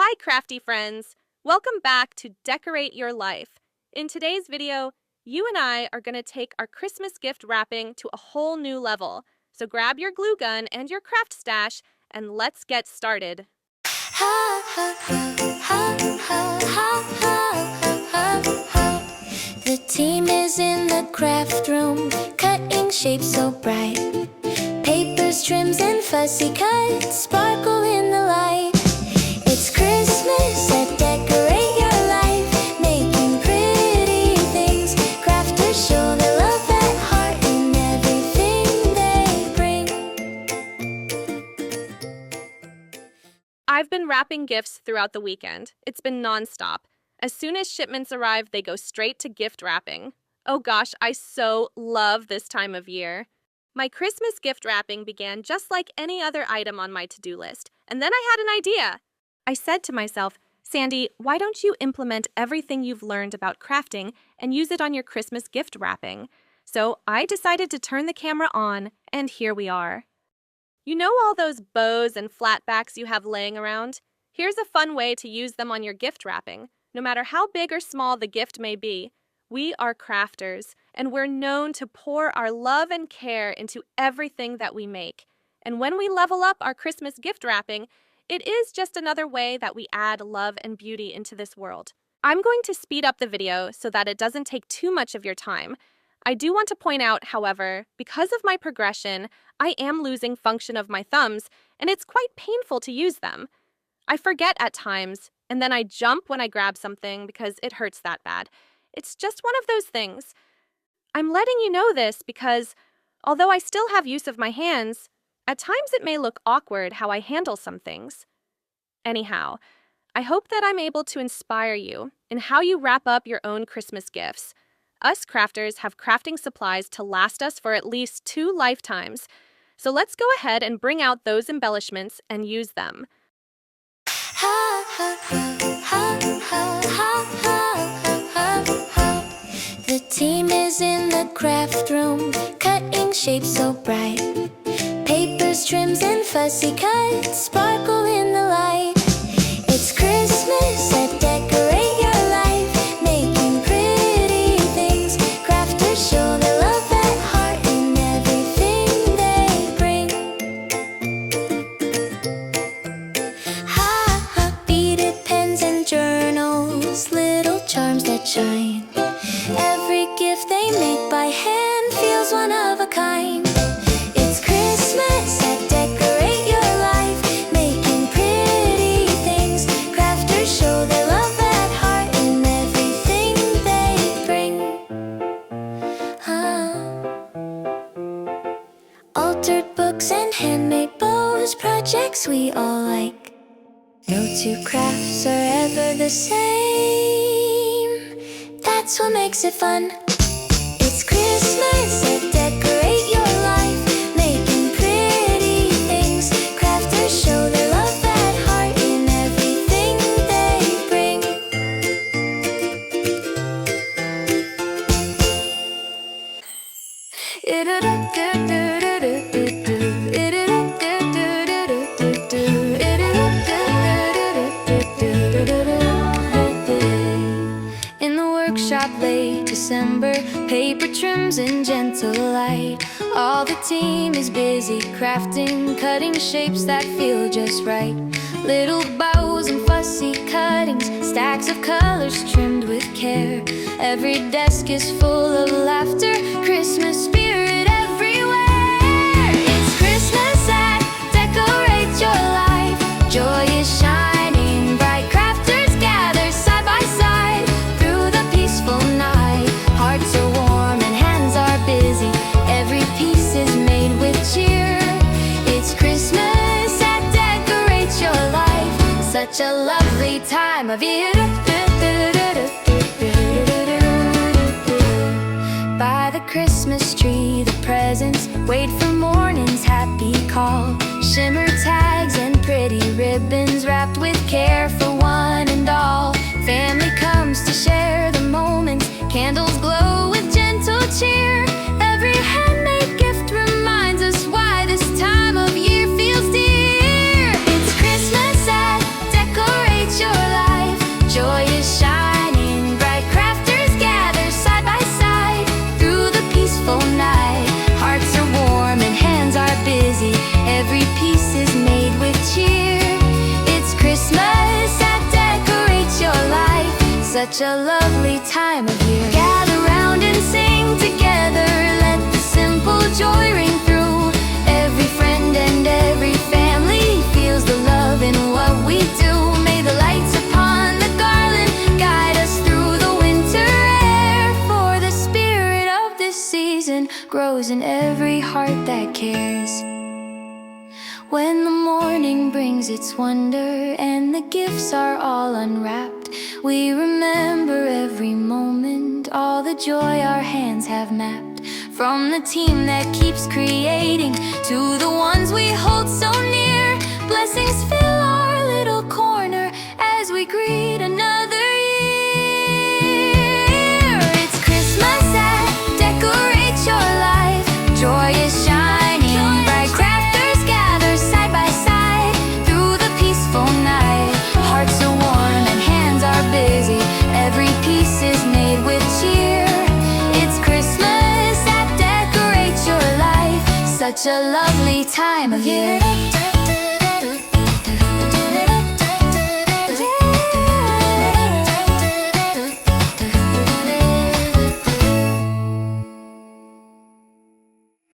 Hi, crafty friends! Welcome back to Decorate Your Life. In today's video, you and I are going to take our Christmas gift wrapping to a whole new level. So grab your glue gun and your craft stash, and let's get started. The team is in the craft room, cutting shapes so bright. Papers, trims, and fussy cuts sparkle in the light. It's Christmas at Decorate Your Life, making pretty things. Crafters show their love at heart in everything they bring. I've been wrapping gifts throughout the weekend. It's been nonstop. As soon as shipments arrive, they go straight to gift wrapping. Oh gosh, I so love this time of year. My Christmas gift wrapping began just like any other item on my to-do list, and then I had an idea. I said to myself, Sandy, why don't you implement everything you've learned about crafting and use it on your Christmas gift wrapping? So I decided to turn the camera on, and here we are. You know all those bows and flatbacks you have laying around? Here's a fun way to use them on your gift wrapping. No matter how big or small the gift may be, we are crafters, and we're known to pour our love and care into everything that we make. And when we level up our Christmas gift wrapping, it is just another way that we add love and beauty into this world. I'm going to speed up the video so that it doesn't take too much of your time. I do want to point out, however, because of my progression, I am losing function of my thumbs, and it's quite painful to use them. I forget at times, and then I jump when I grab something because it hurts that bad. It's just one of those things. I'm letting you know this because, although I still have use of my hands, at times it may look awkward how I handle some things. Anyhow, I hope that I'm able to inspire you in how you wrap up your own Christmas gifts. Us crafters have crafting supplies to last us for at least 2 lifetimes. So let's go ahead and bring out those embellishments and use them. The team is in the craft room, cutting shapes so bright. Papers, trims, and fussy cuts sparkle in the light. It's Christmas at Decorate Your Life, making pretty things. Crafters show their love at heart in everything they bring. Beaded pens and journals, little charms that shine. Every gift they make by hand feels one of a kind. It's Christmas at Decorate Your Life, making pretty things. Crafters show their love at heart in everything they bring. Altered books and handmade bows, projects we all like. No 2 crafts are ever the same. That's what makes it fun. It's Christmas at Decorate Your Life, making pretty things. Crafters show their love at heart in everything they bring. In the workshop late December, paper trims in gentle light. All the team is busy crafting, cutting shapes that feel just right. Little bows and fussy cuttings, stacks of colors trimmed with care. Every desk is full of laughter, Christmas spirit everywhere. It's Christmas at Decorate Your Life, joy is shining bright. Crafters gather side by side through the peaceful night. Hearts are warm and hands are busy, every piece is made with cheer. It's Christmas at Decorate Your Life, such a lovely time of year. By the Christmas tree, the presents wait for morning's happy call. Shimmer tags and pretty ribbons wrapped with care for one and all. Family comes to share the moments, candles glow with gentle cheer. Every handmade gift reminds us why this time of year feels dear. It's Christmas at Decorate Your such a lovely time of year. Gather round and sing together, let the simple joy ring through. Every friend and every family feels the love in what we do. May the lights upon the garland guide us through the winter air, for the spirit of this season grows in every heart that cares. When the morning brings its wonder and the gifts are all unwrapped, we remember every moment, all the joy our hands have mapped. From the team that keeps creating to the ones we hold so near, blessings fill our little corner as we greet another year. It's Christmas that decorates your life. Joy is shining bright. Crafters gather side by side through the peaceful night. Hearts are warm and hands are busy. Every piece is made with cheer. It's Christmas that decorates your life. Such a lovely time of year.